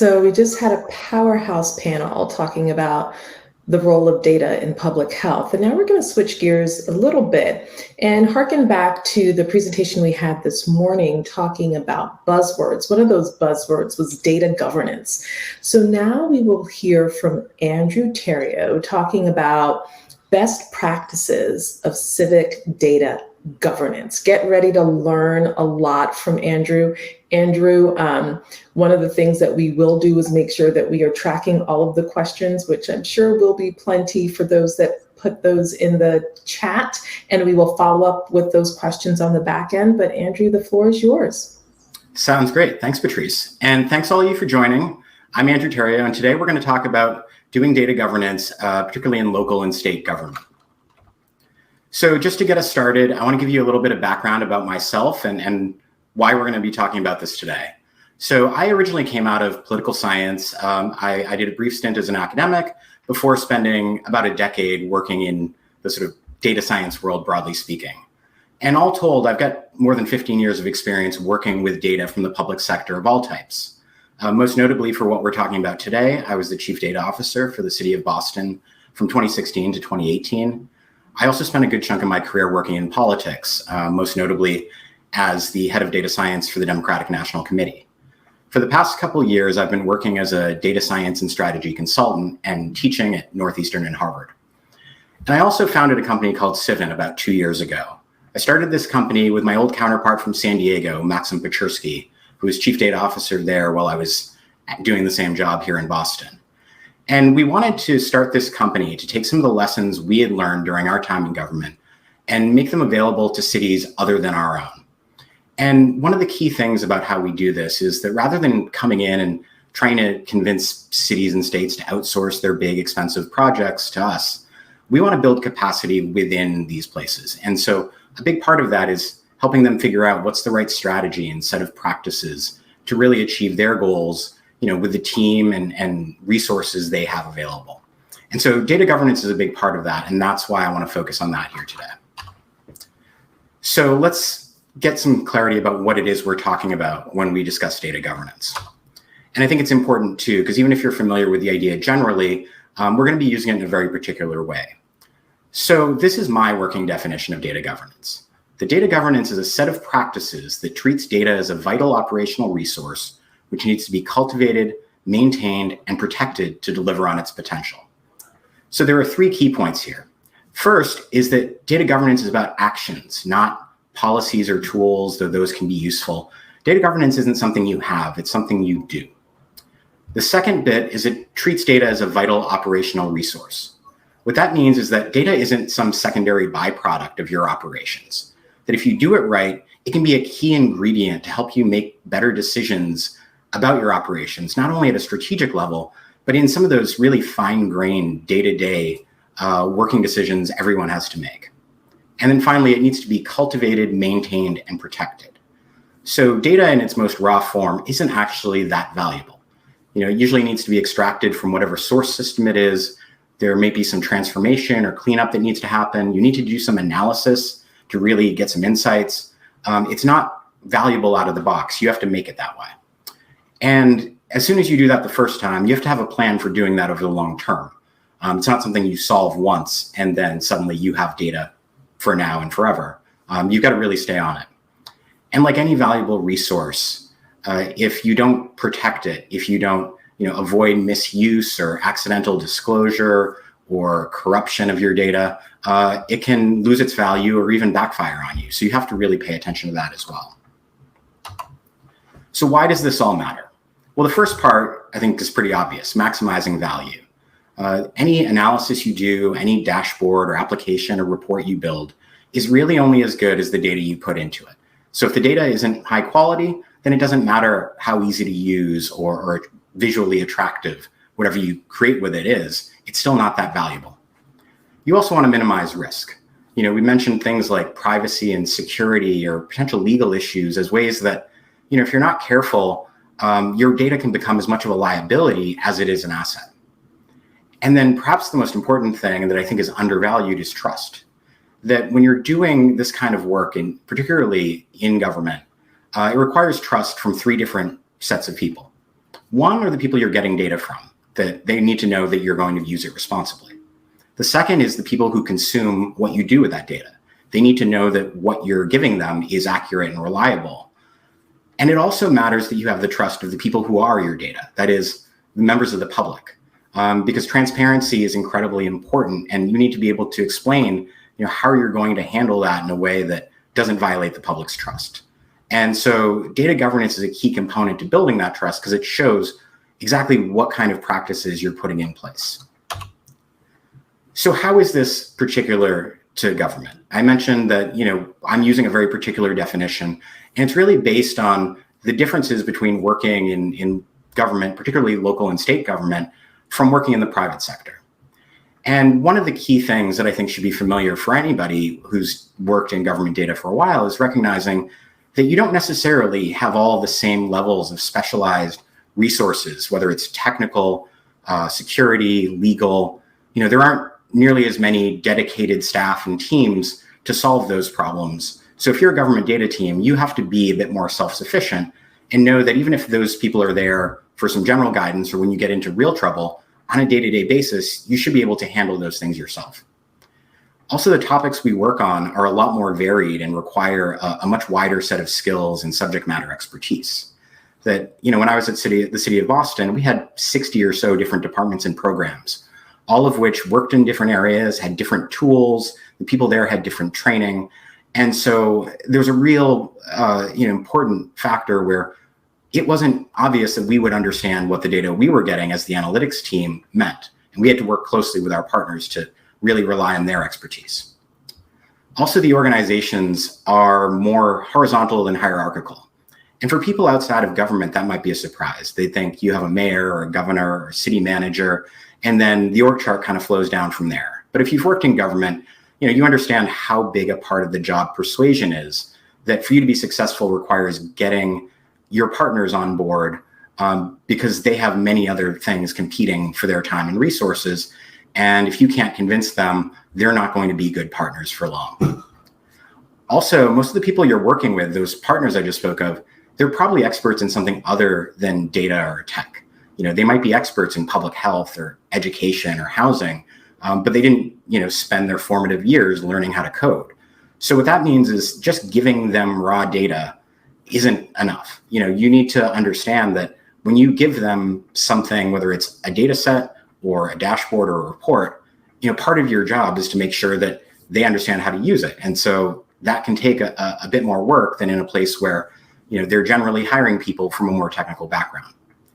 So we just had a powerhouse panel talking about the role of data in public health. And now we're going to switch gears a little bit and harken back to the presentation we had this morning talking about buzzwords. One of those buzzwords was data governance. So now we will hear from Andrew Therriault talking about best practices of civic data governance. Get ready to learn a lot from Andrew. Andrew, one of the things that we will do is make sure that we are tracking all of the questions, which I'm sure will be plenty for those that put those in the chat, and we will follow up with those questions on the back end. But Andrew, the floor is yours. Sounds great. Thanks, Patrice. And thanks all of you for joining. I'm Andrew Therriault, and today we're going to talk about doing data governance, particularly in local and state government. So just to get us started, I want to give you a little bit of background about myself and why we're going to be talking about this today. So I originally came out of political science. I did a brief stint as an academic before spending about a decade working in the sort of data science world, broadly speaking. And all told, I've got more than 15 years of experience working with data from the public sector of all types. Most notably for what we're talking about today, I was the chief data officer for the city of Boston from 2016 to 2018. I also spent a good chunk of my career working in politics, most notably as the head of data science for the Democratic National Committee. For the past couple of years, I've been working as a data science and strategy consultant and teaching at Northeastern and Harvard. And I also founded a company called Civin about 2 years ago. I started this company with my old counterpart from San Diego, Maxim Pechersky, who was chief data officer there while I was doing the same job here in Boston. And we wanted to start this company to take some of the lessons we had learned during our time in government and make them available to cities other than our own. And one of the key things about how we do this is that rather than coming in and trying to convince cities and states to outsource their big, expensive projects to us, we want to build capacity within these places. And so a big part of that is helping them figure out what's the right strategy and set of practices to really achieve their goals, with the team and resources they have available. And so data governance is a big part of that, and that's why I want to focus on that here today. So let's get some clarity about what it is we're talking about when we discuss data governance. And I think it's important too, because even if you're familiar with the idea generally, we're going to be using it in a very particular way. So this is my working definition of data governance. The data governance is a set of practices that treats data as a vital operational resource which needs to be cultivated, maintained, and protected to deliver on its potential. So there are 3 key points here. First is that data governance is about actions, not policies or tools, though those can be useful. Data governance isn't something you have, it's something you do. The second bit is it treats data as a vital operational resource. What that means is that data isn't some secondary byproduct of your operations. That if you do it right, it can be a key ingredient to help you make better decisions about your operations, not only at a strategic level, but in some of those really fine-grained day-to-day working decisions everyone has to make. And then finally, it needs to be cultivated, maintained, and protected. So data in its most raw form isn't actually that valuable. It usually needs to be extracted from whatever source system it is. There may be some transformation or cleanup that needs to happen. You need to do some analysis to really get some insights. It's not valuable out of the box. You have to make it that way. And as soon as you do that the first time, you have to have a plan for doing that over the long term. It's not something you solve once and then suddenly you have data for now and forever. You've got to really stay on it. And like any valuable resource, if you don't protect it, if you don't avoid misuse or accidental disclosure or corruption of your data, it can lose its value or even backfire on you. So you have to really pay attention to that as well. So why does this all matter? Well, the first part, I think, is pretty obvious, maximizing value. Any analysis you do, any dashboard or application or report you build is really only as good as the data you put into it. So if the data isn't high quality, then it doesn't matter how easy to use or visually attractive whatever you create with it is, it's still not that valuable. You also want to minimize risk. We mentioned things like privacy and security or potential legal issues as ways that, if you're not careful, your data can become as much of a liability as it is an asset. And then perhaps the most important thing that I think is undervalued is trust. That when you're doing this kind of work, and particularly in government, it requires trust from 3 different sets of people. One are the people you're getting data from, that they need to know that you're going to use it responsibly. The second is the people who consume what you do with that data. They need to know that what you're giving them is accurate and reliable. And it also matters that you have the trust of the people who are your data, that is, the members of the public, because transparency is incredibly important, and you need to be able to explain, how you're going to handle that in a way that doesn't violate the public's trust. And so data governance is a key component to building that trust because it shows exactly what kind of practices you're putting in place. So how is this particular to government? I mentioned that, I'm using a very particular definition, and it's really based on the differences between working in government, particularly local and state government, from working in the private sector. And one of the key things that I think should be familiar for anybody who's worked in government data for a while is recognizing that you don't necessarily have all the same levels of specialized resources, whether it's technical, security, legal. There aren't nearly as many dedicated staff and teams to solve those problems. So if you're a government data team, you have to be a bit more self-sufficient and know that even if those people are there for some general guidance or when you get into real trouble, on a day-to-day basis, you should be able to handle those things yourself. Also, the topics we work on are a lot more varied and require a much wider set of skills and subject matter expertise. That, when I was at the city of Boston, we had 60 or so different departments and programs, all of which worked in different areas, had different tools, the people there had different training. And so there's a real, important factor where it wasn't obvious that we would understand what the data we were getting as the analytics team meant. And we had to work closely with our partners to really rely on their expertise. Also, the organizations are more horizontal than hierarchical. And for people outside of government, that might be a surprise. They think you have a mayor or a governor or a city manager, and then the org chart kind of flows down from there. But if you've worked in government, you understand how big a part of the job persuasion is, that for you to be successful requires getting your partners on board because they have many other things competing for their time and resources. And if you can't convince them, they're not going to be good partners for long. Also, most of the people you're working with, those partners I just spoke of, they're probably experts in something other than data or tech. They might be experts in public health or education or housing, but they didn't, spend their formative years learning how to code. So what that means is just giving them raw data isn't enough. You need to understand that when you give them something, whether it's a data set or a dashboard or a report, part of your job is to make sure that they understand how to use it. And so that can take a bit more work than in a place where, they're generally hiring people from a more technical background.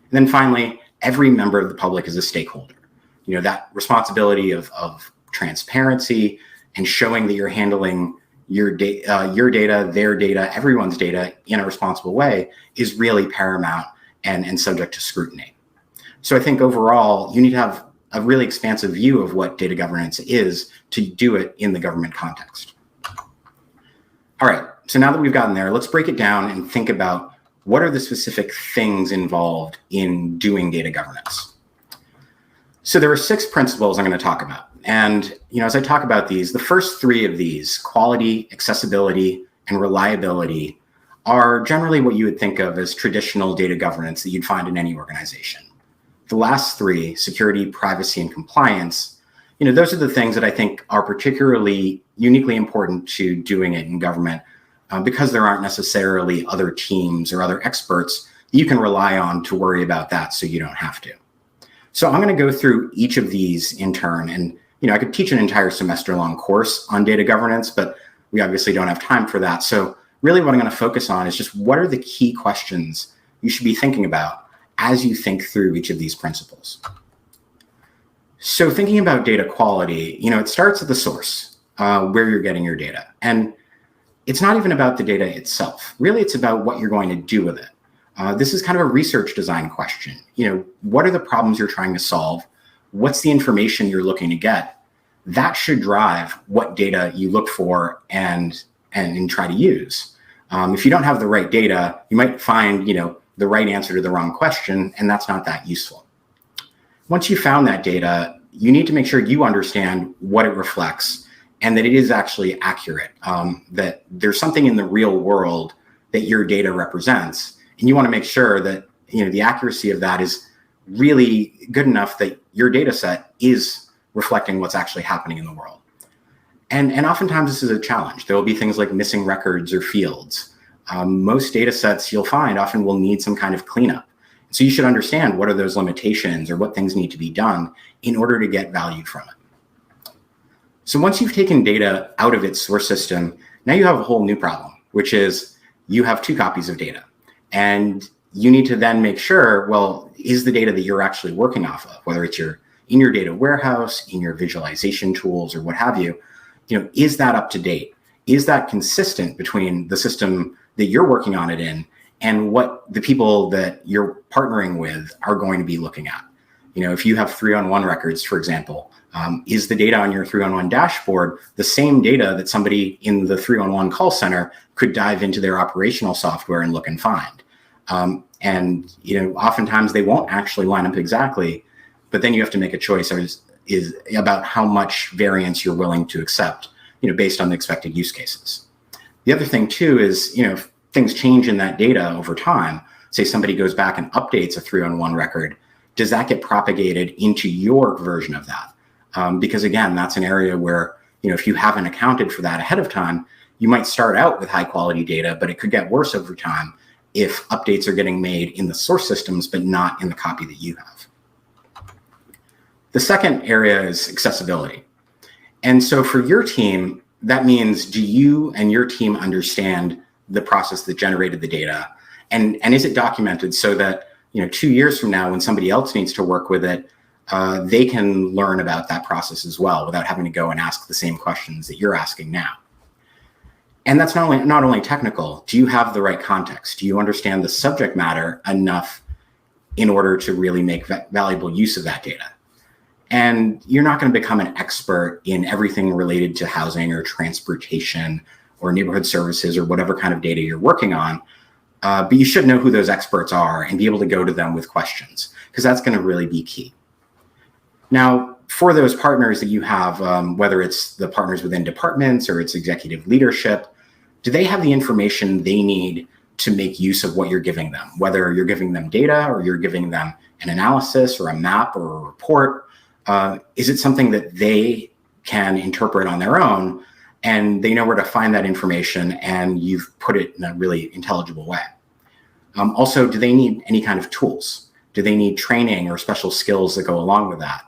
And then finally, every member of the public is a stakeholder. That responsibility of transparency and showing that you're handling your data, their data, everyone's data in a responsible way is really paramount and subject to scrutiny. So I think overall, you need to have a really expansive view of what data governance is to do it in the government context. All right, so now that we've gotten there, let's break it down and think about what are the specific things involved in doing data governance. So there are 6 principles I'm going to talk about. And as I talk about these, the first 3 of these, quality, accessibility, and reliability, are generally what you would think of as traditional data governance that you'd find in any organization. The last 3, security, privacy, and compliance, those are the things that I think are particularly uniquely important to doing it in government because there aren't necessarily other teams or other experts you can rely on to worry about that so you don't have to. So I'm going to go through each of these in turn. And, I could teach an entire semester-long course on data governance, but we obviously don't have time for that. So really what I'm going to focus on is just what are the key questions you should be thinking about as you think through each of these principles. So thinking about data quality, it starts at the source, where you're getting your data. And it's not even about the data itself. Really, it's about what you're going to do with it. This is kind of a research design question. What are the problems you're trying to solve? What's the information you're looking to get? That should drive what data you look for and try to use. If you don't have the right data, you might find, the right answer to the wrong question, and that's not that useful. Once you found that data, you need to make sure you understand what it reflects and that it is actually accurate, that there's something in the real world that your data represents. And you want to make sure that the accuracy of that is really good enough that your data set is reflecting what's actually happening in the world. And oftentimes this is a challenge. There will be things like missing records or fields. Most data sets you'll find often will need some kind of cleanup. So you should understand what are those limitations or what things need to be done in order to get value from it. So once you've taken data out of its source system, now you have a whole new problem, which is you have 2 copies of data. And you need to then make sure, well, is the data that you're actually working off of, whether it's in your data warehouse, in your visualization tools, or what have you, is that up to date? Is that consistent between the system that you're working on it in and what the people that you're partnering with are going to be looking at? If you have 3-on-1 records, for example, is the data on your 3-on-1 dashboard the same data that somebody in the 3-on-1 call center could dive into their operational software and look and find? And oftentimes they won't actually line up exactly, but then you have to make a choice is about how much variance you're willing to accept, based on the expected use cases. The other thing too is, if things change in that data over time, say somebody goes back and updates a 3-on-1 record, does that get propagated into your version of that? Because again, that's an area where, if you haven't accounted for that ahead of time, you might start out with high quality data, but it could get worse over time if updates are getting made in the source systems, but not in the copy that you have. The second area is accessibility. And so for your team, that means, do you and your team understand the process that generated the data? And is it documented so that, 2 years from now, when somebody else needs to work with it, they can learn about that process as well without having to go and ask the same questions that you're asking now? And that's not only technical. Do you have the right context? Do you understand the subject matter enough in order to really make valuable use of that data? And you're not going to become an expert in everything related to housing or transportation or neighborhood services or whatever kind of data you're working on. But you should know who those experts are and be able to go to them with questions, because that's going to really be key. Now, for those partners that you have, whether it's the partners within departments or it's executive leadership, do they have the information they need to make use of what you're giving them? Whether you're giving them data or you're giving them an analysis or a map or a report, is it something that they can interpret on their own and they know where to find that information and you've put it in a really intelligible way? Also, do they need any kind of tools? Do they need training or special skills that go along with that?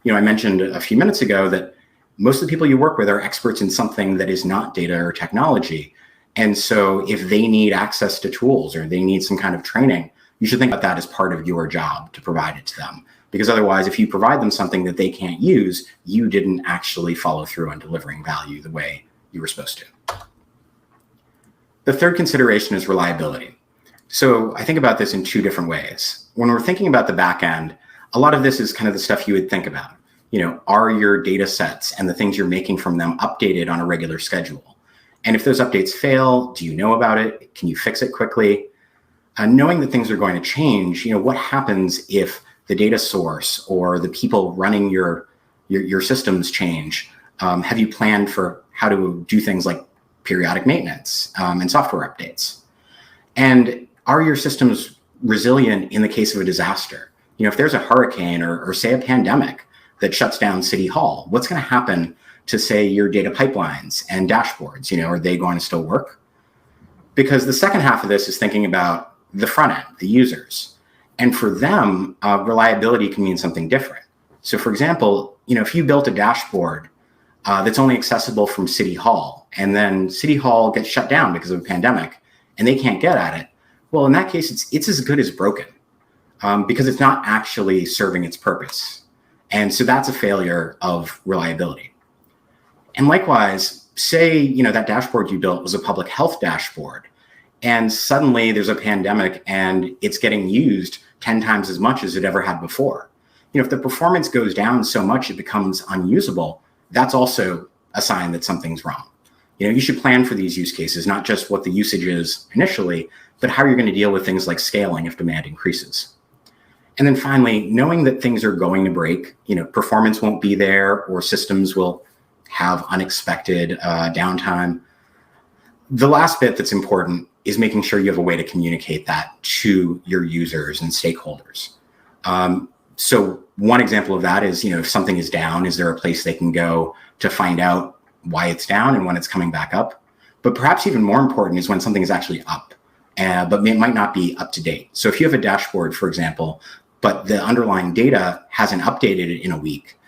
I mentioned a few minutes ago that most of the people you work with are experts in something that is not data or technology. And so if they need access to tools or they need some kind of training, you should think about that as part of your job to provide it to them. Because otherwise, if you provide them something that they can't use, you didn't actually follow through on delivering value the way you were supposed to. The third consideration is reliability. So I think about this in 2 different ways. When we're thinking about the back end, a lot of this is kind of the stuff you would think about. Are your data sets and the things you're making from them updated on a regular schedule? And if those updates fail, do you know about it? Can you fix it quickly? Knowing that things are going to change, what happens if the data source or the people running your systems change? Have you planned for how to do things like periodic maintenance and software updates? And are your systems resilient in the case of a disaster? If there's a hurricane or say a pandemic that shuts down City Hall, what's going to happen to, say, your data pipelines and dashboards? Are they going to still work? Because the second half of this is thinking about the front end, the users. And for them, reliability can mean something different. So for example, if you built a dashboard that's only accessible from City Hall, and then City Hall gets shut down because of a pandemic and they can't get at it, well, in that case, it's as good as broken. Because it's not actually serving its purpose. And so that's a failure of reliability. And likewise, say, that dashboard you built was a public health dashboard, and suddenly there's a pandemic and it's getting used 10 times as much as it ever had before. If the performance goes down so much it becomes unusable, that's also a sign that something's wrong. You should plan for these use cases, not just what the usage is initially, but how you're going to deal with things like scaling if demand increases. And then finally, knowing that things are going to break, performance won't be there or systems will have unexpected downtime. The last bit that's important is making sure you have a way to communicate that to your users and stakeholders. So one example of that is, if something is down, is there a place they can go to find out why it's down and when it's coming back up? But perhaps even more important is when something is actually up, but it might not be up to date. So if you have a dashboard, for example, but the underlying data hasn't updated in a week,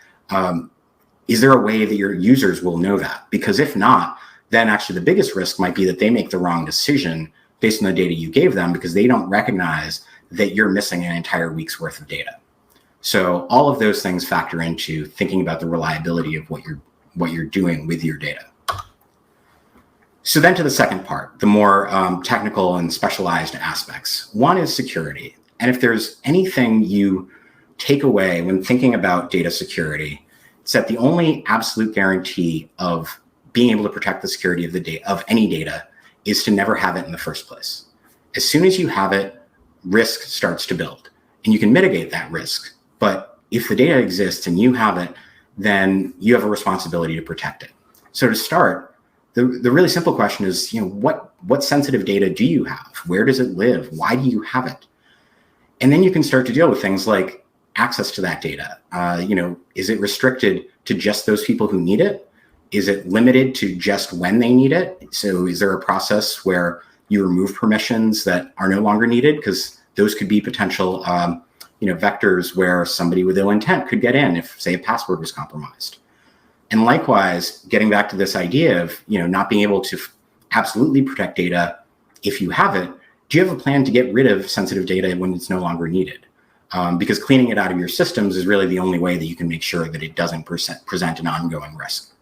is there a way that your users will know that? Because if not, then actually the biggest risk might be that they make the wrong decision based on the data you gave them because they don't recognize that you're missing an entire week's worth of data. So all of those things factor into thinking about the reliability of what you're doing with your data. So then to the second part, the more technical and specialized aspects. One is security. And if there's anything you take away when thinking about data security, it's that the only absolute guarantee of being able to protect the security of the data, of any data, is to never have it in the first place. As soon as you have it, risk starts to build. And you can mitigate that risk. But if the data exists and you have it, then you have a responsibility to protect it. So to start, the really simple question is, what sensitive data do you have? Where does it live? Why do you have it? And then you can start to deal with things like access to that data. Is it restricted to just those people who need it? Is it limited to just when they need it? So is there a process where you remove permissions that are no longer needed? Because those could be potential vectors where somebody with ill intent could get in if, say, a password was compromised. And likewise, getting back to this idea of not being able to absolutely protect data if you have it, do you have a plan to get rid of sensitive data when it's no longer needed? Because cleaning it out of your systems is really the only way that you can make sure that it doesn't present an ongoing risk.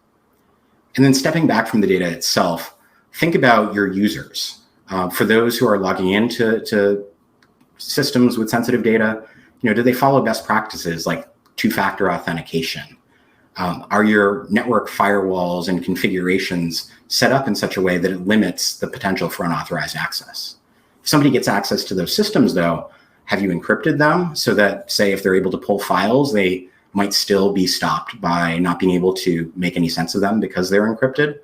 And then stepping back from the data itself, think about your users. For those who are logging into systems with sensitive data, do they follow best practices like two-factor authentication? Are your network firewalls and configurations set up in such a way that it limits the potential for unauthorized access? If somebody gets access to those systems, though, have you encrypted them so that, say, if they're able to pull files, they might still be stopped by not being able to make any sense of them because they're encrypted?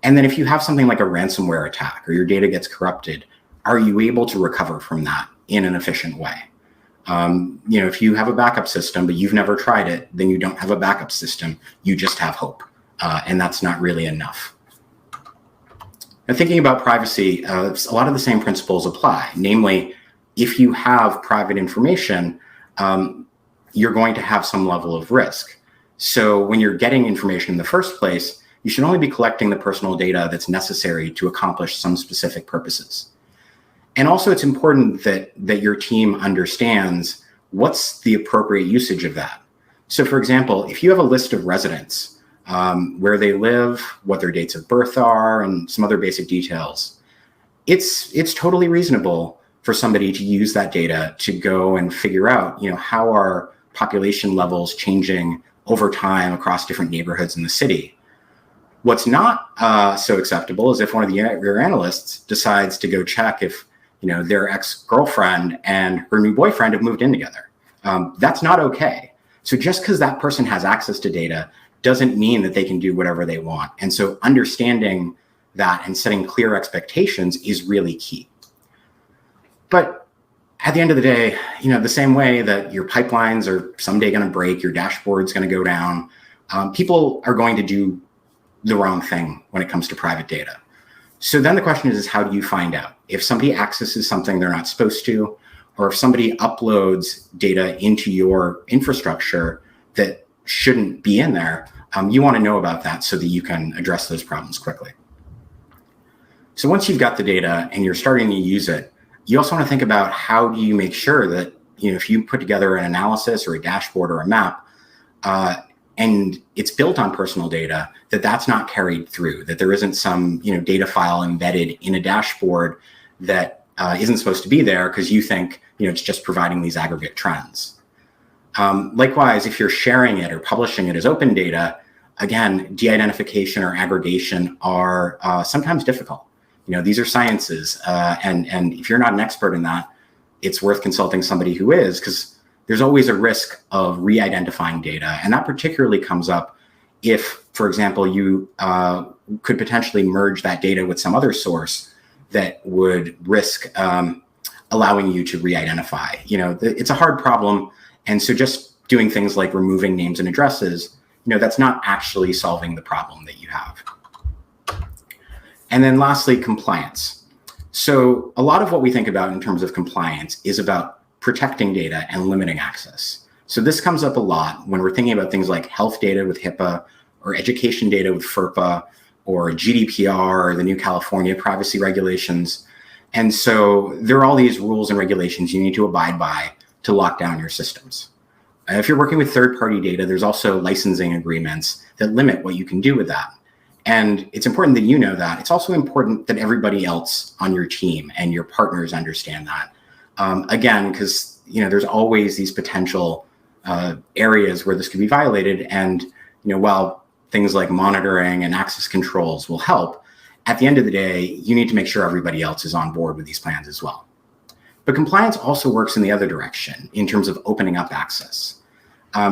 And then if you have something like a ransomware attack or your data gets corrupted, are you able to recover from that in an efficient way? If you have a backup system, but you've never tried it, then you don't have a backup system. You just have hope. And that's not really enough. And thinking about privacy, a lot of the same principles apply. Namely, if you have private information, you're going to have some level of risk. So when you're getting information in the first place, you should only be collecting the personal data that's necessary to accomplish some specific purposes. And also it's important that your team understands what's the appropriate usage of that. So for example, if you have a list of residents, where they live, what their dates of birth are, and some other basic details, it's totally reasonable for somebody to use that data to go and figure out, how are population levels changing over time across different neighborhoods in the city. What's not so acceptable is if one of your analysts decides to go check if their ex-girlfriend and her new boyfriend have moved in together. That's not okay. So just because that person has access to data doesn't mean that they can do whatever they want. And so understanding that and setting clear expectations is really key. But at the end of the day, the same way that your pipelines are someday going to break, your dashboard's going to go down, people are going to do the wrong thing when it comes to private data. So then the question is how do you find out? If somebody accesses something they're not supposed to, or if somebody uploads data into your infrastructure that shouldn't be in there, you want to know about that so that you can address those problems quickly. So once you've got the data and you're starting to use it, you also want to think about how do you make sure that, if you put together an analysis or a dashboard or a map, and it's built on personal data, that's not carried through, that there isn't some data file embedded in a dashboard that isn't supposed to be there because you think it's just providing these aggregate trends. Likewise, if you're sharing it or publishing it as open data, again, de-identification or aggregation are sometimes difficult. These are sciences, and if you're not an expert in that, it's worth consulting somebody who is, because there's always a risk of re-identifying data. And that particularly comes up if, for example, you could potentially merge that data with some other source that would risk allowing you to re-identify. It's a hard problem. And so just doing things like removing names and addresses, that's not actually solving the problem that you have. And then lastly, compliance. So a lot of what we think about in terms of compliance is about protecting data and limiting access. So this comes up a lot when we're thinking about things like health data with HIPAA, or education data with FERPA, or GDPR, or the new California privacy regulations. And so there are all these rules and regulations you need to abide by to lock down your systems. If you're working with third-party data, there's also licensing agreements that limit what you can do with that. And it's important that you know that. It's also important that everybody else on your team and your partners understand that. Again, because there's always these potential areas where this could be violated. And while things like monitoring and access controls will help, at the end of the day, you need to make sure everybody else is on board with these plans as well. But compliance also works in the other direction in terms of opening up access.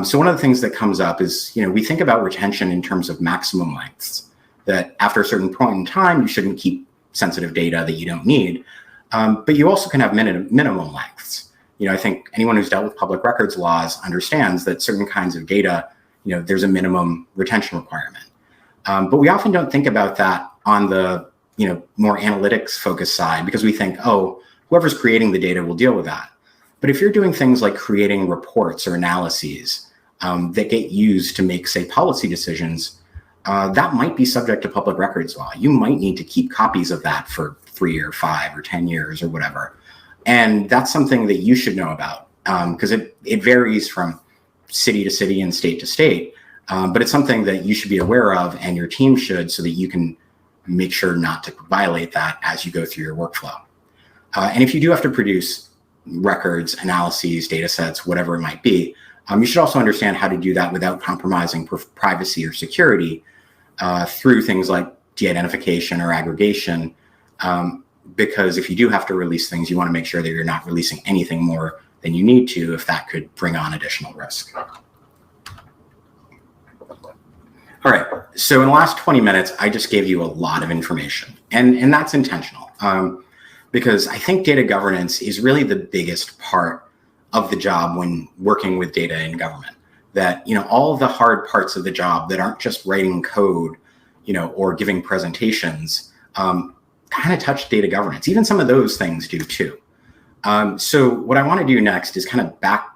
So one of the things that comes up is, we think about retention in terms of maximum lengths, that after a certain point in time, you shouldn't keep sensitive data that you don't need. But you also can have minimum lengths. I think anyone who's dealt with public records laws understands that certain kinds of data, there's a minimum retention requirement. But we often don't think about that on the, more analytics focused side, because we think, oh, whoever's creating the data will deal with that. But if you're doing things like creating reports or analyses that get used to make, say, policy decisions, that might be subject to public records law. You might need to keep copies of that for 3 or 5 or 10 years or whatever. And that's something that you should know about, because it varies from city to city and state to state. But it's something that you should be aware of, and your team should, so that you can make sure not to violate that as you go through your workflow. And if you do have to produce records, analyses, data sets, whatever it might be, you should also understand how to do that without compromising privacy or security through things like de-identification or aggregation. Because if you do have to release things, you want to make sure that you're not releasing anything more than you need to, if that could bring on additional risk. All right, so in the last 20 minutes, I just gave you a lot of information, and that's intentional, because I think data governance is really the biggest part of the job when working with data in government. That, all of the hard parts of the job that aren't just writing code, or giving presentations, kind of touch data governance. Even some of those things do too. So what I want to do next is kind of back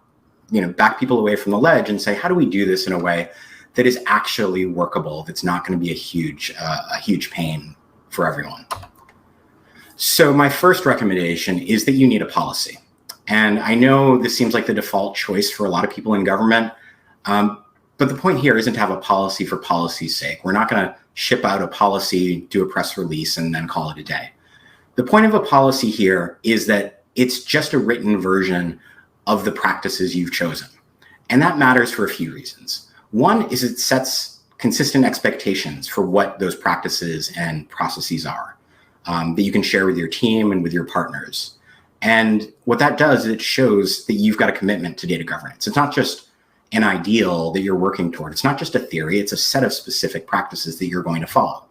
people away from the ledge and say, how do we do this in a way that is actually workable, that's not going to be a huge pain for everyone? So my first recommendation is that you need a policy. And I know this seems like the default choice for a lot of people in government, but the point here isn't to have a policy for policy's sake. We're not going to ship out a policy, do a press release, and then call it a day. The point of a policy here is that it's just a written version of the practices you've chosen. And that matters for a few reasons. One is it sets consistent expectations for what those practices and processes are, that you can share with your team and with your partners. And what that does is it shows that you've got a commitment to data governance. It's not just an ideal that you're working toward. It's not just a theory, it's a set of specific practices that you're going to follow.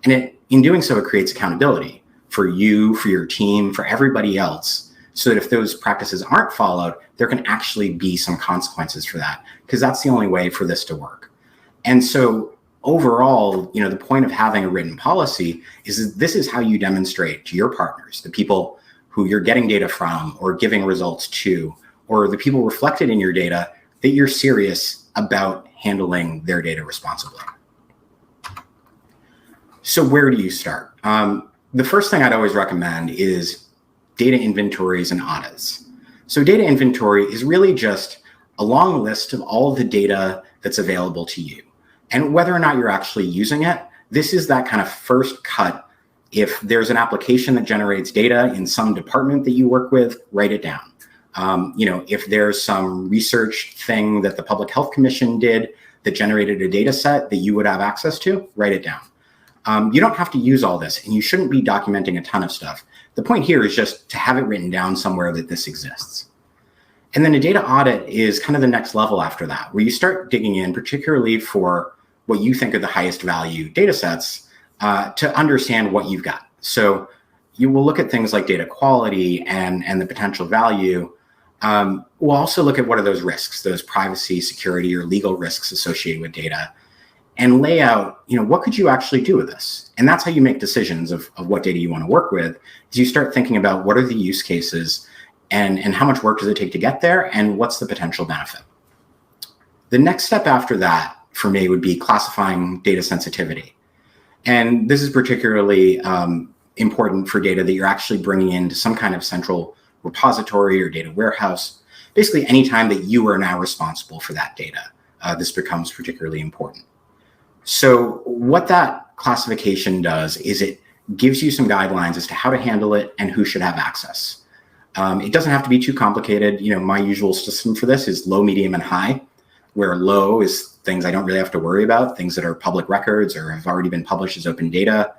And in doing so, it creates accountability for you, for your team, for everybody else, so that if those practices aren't followed, there can actually be some consequences for that, because that's the only way for this to work. And so overall, the point of having a written policy is that this is how you demonstrate to your partners, the people who you're getting data from or giving results to, or the people reflected in your data, that you're serious about handling their data responsibly. So where do you start? The first thing I'd always recommend is data inventories and audits. So data inventory is really just a long list of all of the data that's available to you. And whether or not you're actually using it, this is that kind of first cut. If there's an application that generates data in some department that you work with, write it down. If there's some research thing that the Public Health Commission did that generated a data set that you would have access to, write it down. You don't have to use all this, and you shouldn't be documenting a ton of stuff. The point here is just to have it written down somewhere that this exists. And then a data audit is kind of the next level after that, where you start digging in, particularly for what you think are the highest value data sets, to understand what you've got. So, you will look at things like data quality and the potential value. We'll also look at what are those risks, those privacy, security, or legal risks associated with data, and lay out, what could you actually do with this? And that's how you make decisions of what data you want to work with, is you start thinking about what are the use cases and how much work does it take to get there, and what's the potential benefit. The next step after that, for me, would be classifying data sensitivity. And this is particularly important for data that you're actually bringing into some kind of central repository or data warehouse. Basically, anytime that you are now responsible for that data, this becomes particularly important. So what that classification does is it gives you some guidelines as to how to handle it and who should have access. It doesn't have to be too complicated. My usual system for this is low, medium, and high, where low is things I don't really have to worry about, things that are public records or have already been published as open data.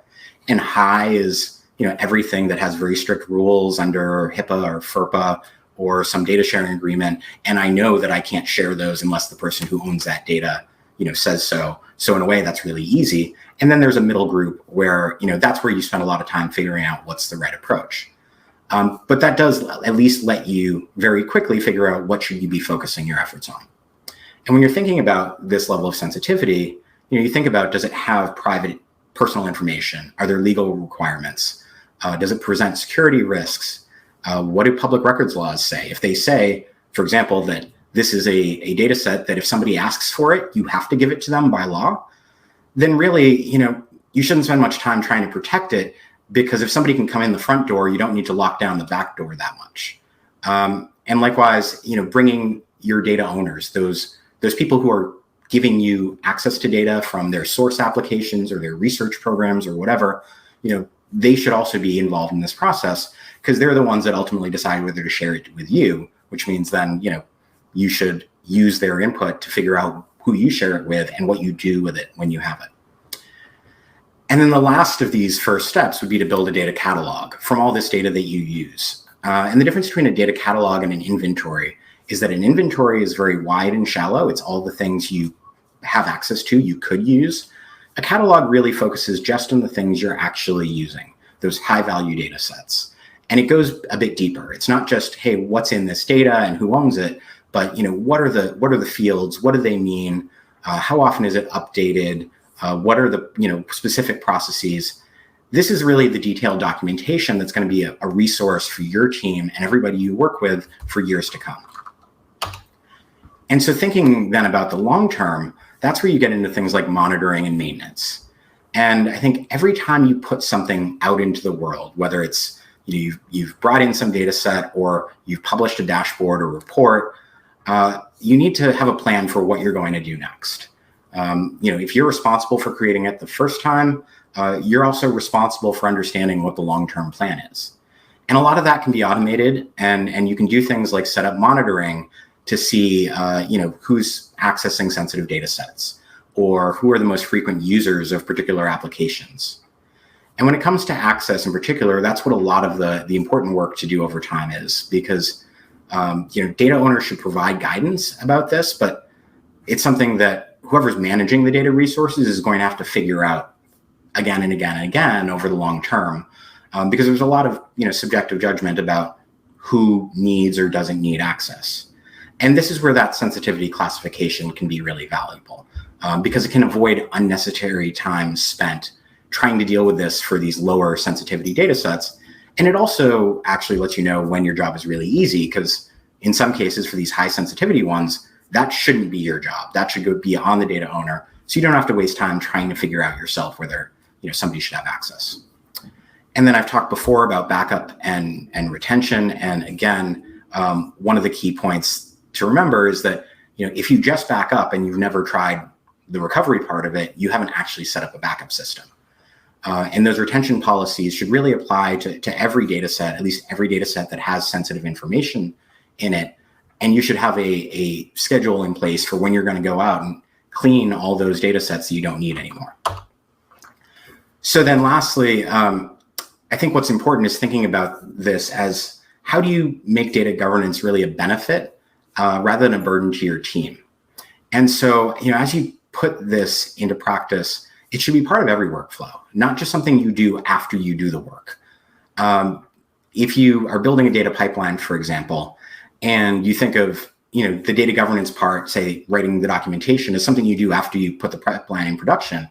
And high is everything that has very strict rules under HIPAA or FERPA or some data sharing agreement. And I know that I can't share those unless the person who owns that data says so. So in a way, that's really easy. And then there's a middle group where, that's where you spend a lot of time figuring out what's the right approach. But that does at least let you very quickly figure out what should you be focusing your efforts on. And when you're thinking about this level of sensitivity, you think about, does it have private personal information? Are there legal requirements? Does it present security risks? What do public records laws say? If they say, for example, that this is a data set that if somebody asks for it, you have to give it to them by law, then really, you shouldn't spend much time trying to protect it, because if somebody can come in the front door, you don't need to lock down the back door that much. And likewise, bringing your data owners, those people who are giving you access to data from their source applications or their research programs or whatever, they should also be involved in this process, because they're the ones that ultimately decide whether to share it with you, which means then, you should use their input to figure out who you share it with and what you do with it when you have it. And then the last of these first steps would be to build a data catalog from all this data that you use. And the difference between a data catalog and an inventory is that an inventory is very wide and shallow. It's all the things you have access to, you could use. A catalog really focuses just on the things you're actually using, those high value data sets. And it goes a bit deeper. It's not just, hey, what's in this data and who owns it, but what are the fields? What do they mean? How often is it updated? What are the specific processes? This is really the detailed documentation that's going to be a resource for your team and everybody you work with for years to come. And so thinking then about the long term, that's where you get into things like monitoring and maintenance. And I think every time you put something out into the world, whether it's you've brought in some data set or you've published a dashboard or report, you need to have a plan for what you're going to do next. If you're responsible for creating it the first time, you're also responsible for understanding what the long-term plan is. And a lot of that can be automated, and you can do things like set up monitoring to see, who's accessing sensitive data sets or who are the most frequent users of particular applications. And when it comes to access in particular, that's what a lot of the important work to do over time is, because data owners should provide guidance about this, but it's something that whoever's managing the data resources is going to have to figure out again and again and again over the long term, because there's a lot of subjective judgment about who needs or doesn't need access. And this is where that sensitivity classification can be really valuable, because it can avoid unnecessary time spent trying to deal with this for these lower sensitivity data sets. And it also actually lets you know when your job is really easy, because in some cases for these high sensitivity ones, that shouldn't be your job. That should be on the data owner. So you don't have to waste time trying to figure out yourself whether somebody should have access. And then I've talked before about backup and retention. And again, one of the key points to remember is that if you just back up and you've never tried the recovery part of it, you haven't actually set up a backup system. And those retention policies should really apply to every data set, at least every data set that has sensitive information in it. And you should have a schedule in place for when you're going to go out and clean all those data sets that you don't need anymore. So then lastly, I think what's important is thinking about this as, how do you make data governance really a benefit rather than a burden to your team? And so, as you put this into practice, it should be part of every workflow, not just something you do after you do the work. If you are building a data pipeline, for example, and you think of the data governance part, say writing the documentation, is something you do after you put the pipeline in production,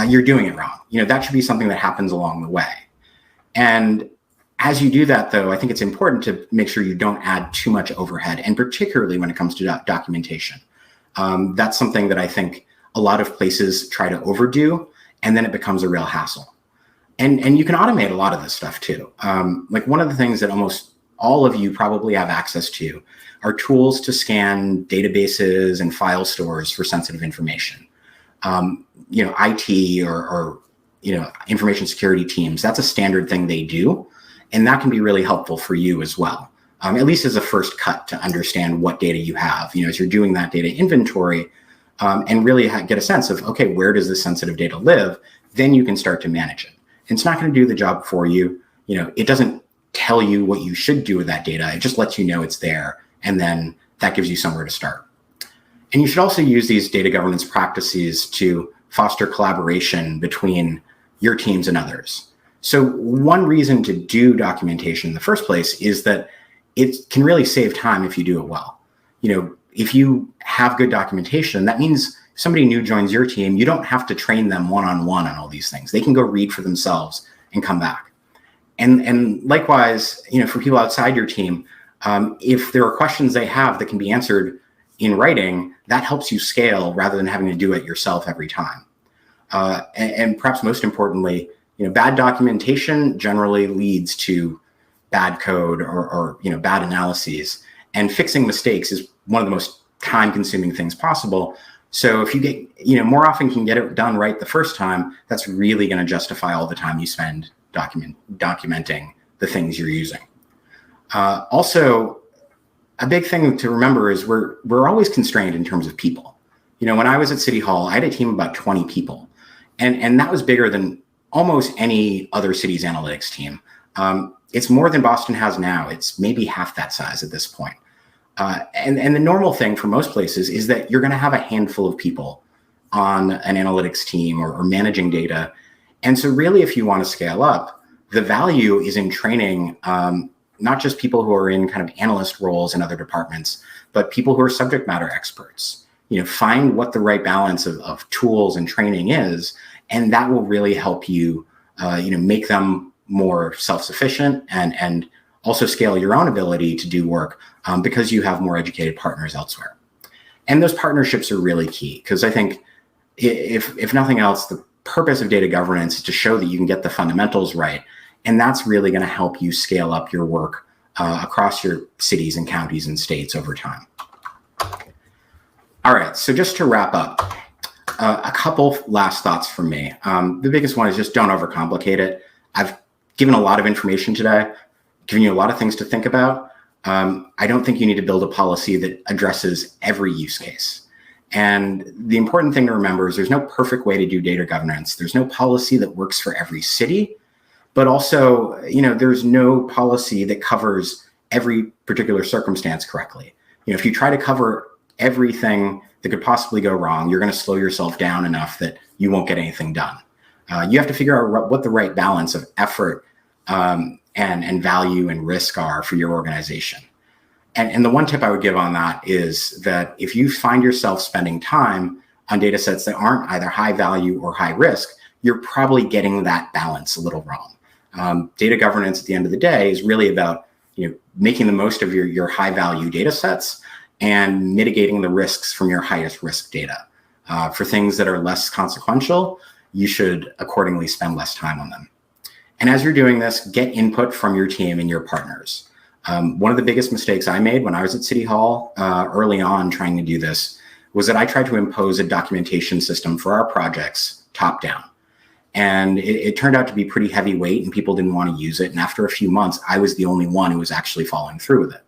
you're doing it wrong. That should be something that happens along the way. And as you do that, though, I think it's important to make sure you don't add too much overhead, and particularly when it comes to documentation. That's something that I think a lot of places try to overdo, and then it becomes a real hassle. And you can automate a lot of this stuff too. Like one of the things that almost all of you probably have access to are tools to scan databases and file stores for sensitive information. IT or information security teams, that's a standard thing they do. And that can be really helpful for you as well, at least as a first cut to understand what data you have, as you're doing that data inventory, and really get a sense of, okay, where does this sensitive data live? Then you can start to manage it. And it's not going to do the job for you. It doesn't tell you what you should do with that data. It just lets you know it's there. And then that gives you somewhere to start. And you should also use these data governance practices to foster collaboration between your teams and others. So one reason to do documentation in the first place is that it can really save time if you do it well. If you have good documentation, that means if somebody new joins your team, you don't have to train them one-on-one on all these things. They can go read for themselves and come back. And likewise, for people outside your team, if there are questions they have that can be answered in writing, that helps you scale rather than having to do it yourself every time. And perhaps most importantly, bad documentation generally leads to bad code or bad analyses. And fixing mistakes is one of the most time-consuming things possible. So if you get, more often can get it done right the first time, that's really going to justify all the time you spend documenting the things you're using. Also, a big thing to remember is we're always constrained in terms of people. When I was at City Hall, I had a team of about 20 people, and that was bigger than almost any other city's analytics team. It's more than Boston has now. It's maybe half that size at this point. And the normal thing for most places is that you're going to have a handful of people on an analytics team or managing data. And so really, if you want to scale up, the value is in training not just people who are in kind of analyst roles in other departments, but people who are subject matter experts. Find what the right balance of tools and training is, and that will really help you, make them more self-sufficient and also scale your own ability to do work because you have more educated partners elsewhere. And those partnerships are really key because I think if nothing else, the purpose of data governance is to show that you can get the fundamentals right. And that's really going to help you scale up your work across your cities and counties and states over time. All right, so just to wrap up, a couple last thoughts from me. The biggest one is just don't overcomplicate it. I've given a lot of information today, given you a lot of things to think about. I don't think you need to build a policy that addresses every use case. And the important thing to remember is there's no perfect way to do data governance. There's no policy that works for every city, but also, there's no policy that covers every particular circumstance correctly. If you try to cover everything that could possibly go wrong, you're going to slow yourself down enough that you won't get anything done. You have to figure out what the right balance of effort and value and risk are for your organization. And the one tip I would give on that is that if you find yourself spending time on data sets that aren't either high value or high risk, you're probably getting that balance a little wrong. Data governance at the end of the day is really about making the most of your high value data sets and mitigating the risks from your highest risk data. For things that are less consequential, you should accordingly spend less time on them. And as you're doing this, get input from your team and your partners. One of the biggest mistakes I made when I was at City Hall early on trying to do this was that I tried to impose a documentation system for our projects top down. And it turned out to be pretty heavyweight and people didn't want to use it. And after a few months, I was the only one who was actually following through with it.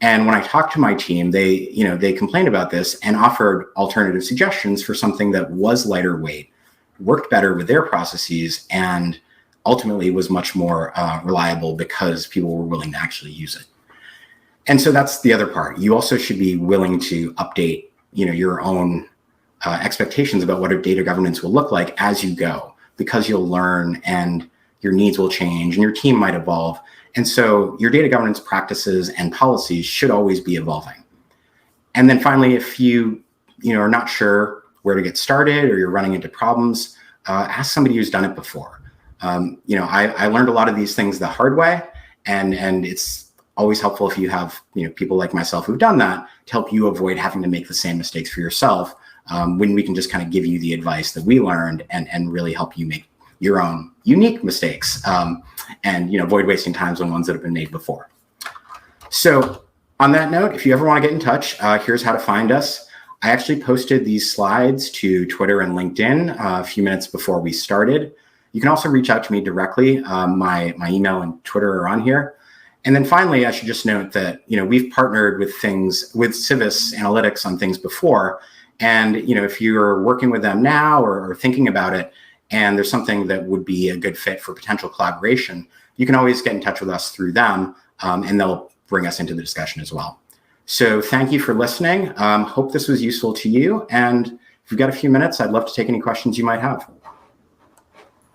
And when I talked to my team, they complained about this and offered alternative suggestions for something that was lighter weight, worked better with their processes, and ultimately was much more reliable because people were willing to actually use it. And so that's the other part. You also should be willing to update, your own expectations about what a data governance will look like as you go, because you'll learn and your needs will change and your team might evolve. And so your data governance practices and policies should always be evolving. And then finally, if you are not sure where to get started or you're running into problems, ask somebody who's done it before. I learned a lot of these things the hard way, and it's always helpful if you have people like myself who've done that to help you avoid having to make the same mistakes for yourself, when we can just kind of give you the advice that we learned and really help you make your own unique mistakes, and avoid wasting times on ones that have been made before. So on that note, if you ever want to get in touch, here's how to find us. I actually posted these slides to Twitter and LinkedIn a few minutes before we started. You can also reach out to me directly. My email and Twitter are on here. And then finally, I should just note that we've partnered with Civis Analytics on things before. And if you're working with them now or thinking about it, and there's something that would be a good fit for potential collaboration, you can always get in touch with us through them, and they'll bring us into the discussion as well. So thank you for listening. Hope this was useful to you. And if you've got a few minutes, I'd love to take any questions you might have.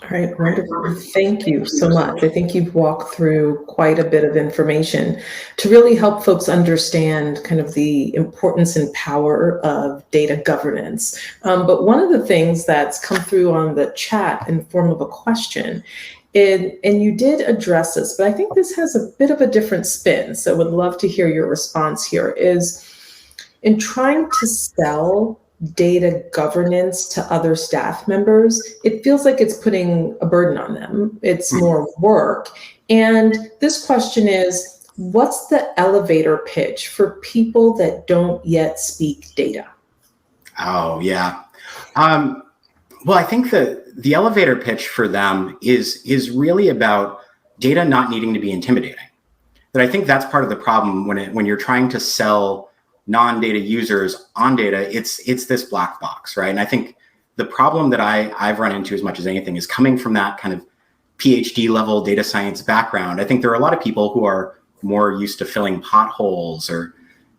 All right, wonderful. Thank you so much. I think you've walked through quite a bit of information to really help folks understand kind of the importance and power of data governance. But one of the things that's come through on the chat in the form of a question, and you did address this, but I think this has a bit of a different spin. So would love to hear your response here, is in trying to sell data governance to other staff members, it feels like it's putting a burden on them. It's more work. And this question is, what's the elevator pitch for people that don't yet speak data? Oh, yeah. Well, I think the elevator pitch for them is really about data not needing to be intimidating. But I think that's part of the problem when you're trying to sell non-data users on data, it's this black box, right? And I think the problem that I've run into as much as anything is coming from that kind of PhD level data science background. I think there are a lot of people who are more used to filling potholes or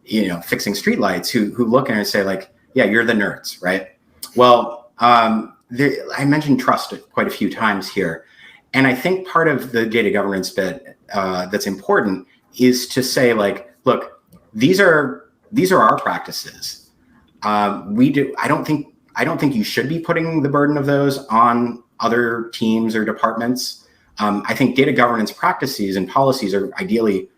fixing streetlights who look and say like, yeah, you're the nerds, right? Well, I mentioned trust quite a few times here. And I think part of the data governance bit that's important is to say like, look, these are our practices. I don't think you should be putting the burden of those on other teams or departments. I think data governance practices and policies are ideally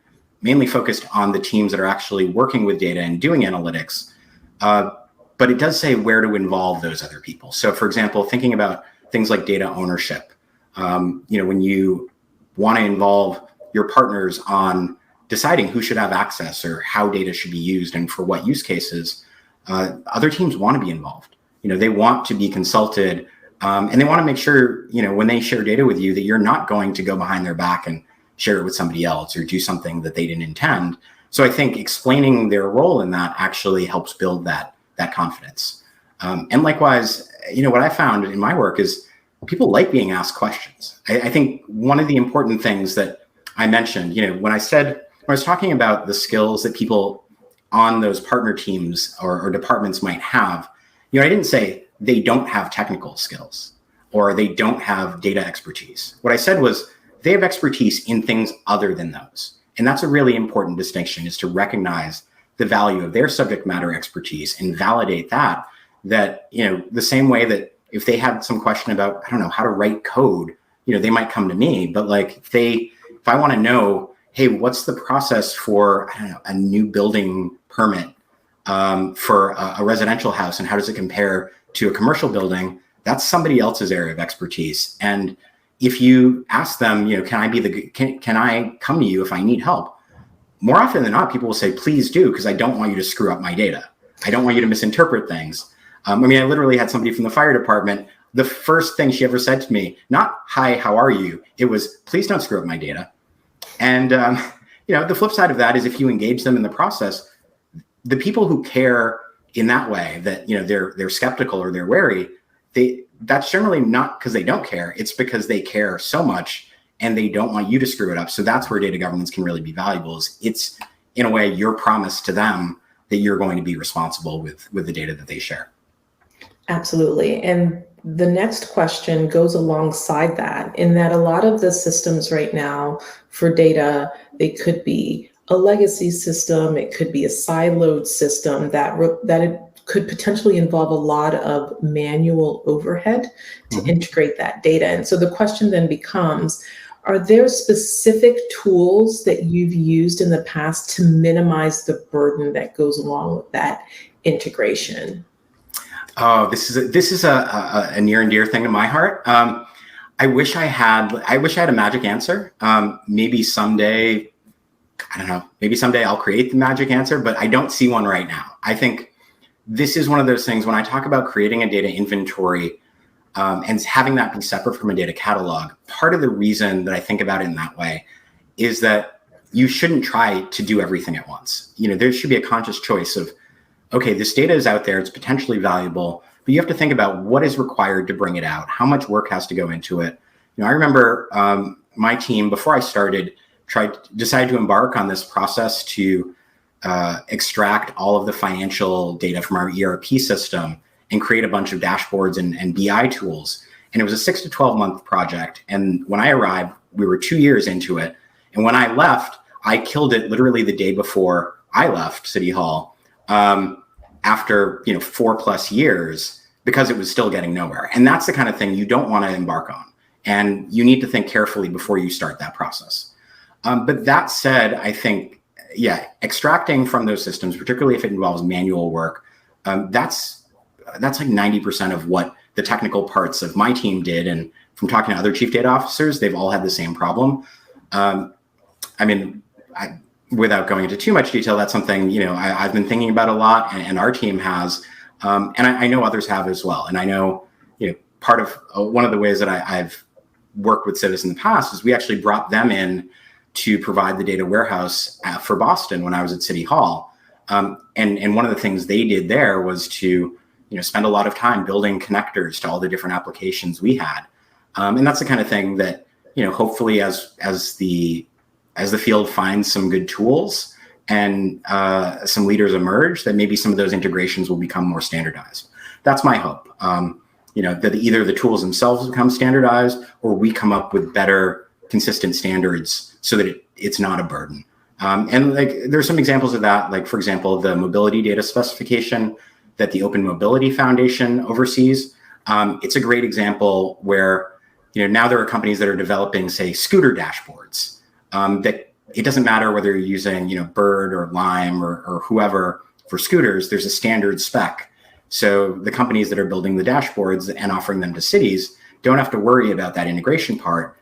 mainly focused on the teams that are actually working with data and doing analytics. But it does say where to involve those other people. So for example, thinking about things like data ownership, when you want to involve your partners on deciding who should have access or how data should be used and for what use cases, other teams want to be involved. They want to be consulted, and they want to make sure, when they share data with you, that you're not going to go behind their back and share it with somebody else or do something that they didn't intend. So I think explaining their role in that actually helps build that confidence. And likewise, what I found in my work is people like being asked questions. I think one of the important things that I mentioned, when I was talking about the skills that people on those partner teams or departments might have, I didn't say they don't have technical skills or they don't have data expertise. What I said was they have expertise in things other than those. And that's a really important distinction, is to recognize the value of their subject matter expertise and validate that, the same way that if they had some question about, I don't know, how to write code, they might come to me. But like if I want to know, hey, what's the process for, I don't know, a new building permit for a residential house, and how does it compare to a commercial building? That's somebody else's area of expertise. And if you ask them, can I come to you if I need help? More often than not, people will say, please do, because I don't want you to screw up my data. I don't want you to misinterpret things. I literally had somebody from the fire department. The first thing she ever said to me, not, hi, how are you? It was, please don't screw up my data. And, the flip side of that is if you engage them in the process, the people who care in that way, that, they're skeptical or they're wary, that's generally not because they don't care. It's because they care so much and they don't want you to screw it up. So that's where data governance can really be valuable. It's in a way your promise to them that you're going to be responsible with the data that they share. Absolutely. And the next question goes alongside that, in that a lot of the systems right now for data, they could be a legacy system, it could be a siloed system that it could potentially involve a lot of manual overhead to integrate that data. And so the question then becomes, are there specific tools that you've used in the past to minimize the burden that goes along with that integration? Oh, this is a near and dear thing to my heart. I wish I had a magic answer. Maybe someday, I don't know, maybe someday I'll create the magic answer, but I don't see one right now. I think this is one of those things when I talk about creating a data inventory and having that be separate from a data catalog. Part of the reason that I think about it in that way is that you shouldn't try to do everything at once. There should be a conscious choice of, okay, this data is out there, it's potentially valuable, but you have to think about what is required to bring it out, how much work has to go into it. I remember my team, before I started, decided to embark on this process to extract all of the financial data from our ERP system and create a bunch of dashboards and BI tools. And it was a 6 to 12 month project. And when I arrived, we were 2 years into it. And when I left, I killed it literally the day before I left City Hall. After 4+ years, because it was still getting nowhere. And that's the kind of thing you don't want to embark on. And you need to think carefully before you start that process. But that said, I think, extracting from those systems, particularly if it involves manual work, that's like 90% of what the technical parts of my team did. And from talking to other chief data officers, they've all had the same problem. Without going into too much detail, that's something, I've been thinking about a lot, and our team has, and I know others have as well. And I know, part of one of the ways that I've worked with Civic in the past is we actually brought them in to provide the data warehouse for Boston when I was at City Hall. And one of the things they did there was to, spend a lot of time building connectors to all the different applications we had. And that's the kind of thing that, hopefully as the field finds some good tools and some leaders emerge, that maybe some of those integrations will become more standardized. That's my hope. That either the tools themselves become standardized or we come up with better, consistent standards so that it's not a burden. And there's some examples of that, like, for example, the mobility data specification that the Open Mobility Foundation oversees. It's a great example where, now there are companies that are developing, say, scooter dashboards. That it doesn't matter whether you're using, Bird or Lime or whoever for scooters, there's a standard spec. So the companies that are building the dashboards and offering them to cities don't have to worry about that integration part.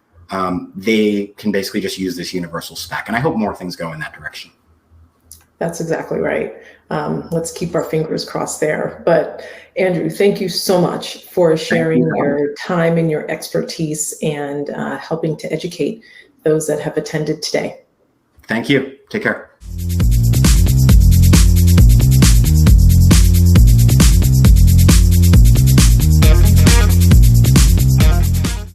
They can basically just use this universal spec. And I hope more things go in that direction. That's exactly right. Let's keep our fingers crossed there. But Andrew, thank you so much for sharing your time and your expertise and helping to educate those that have attended today. Thank you. Take care.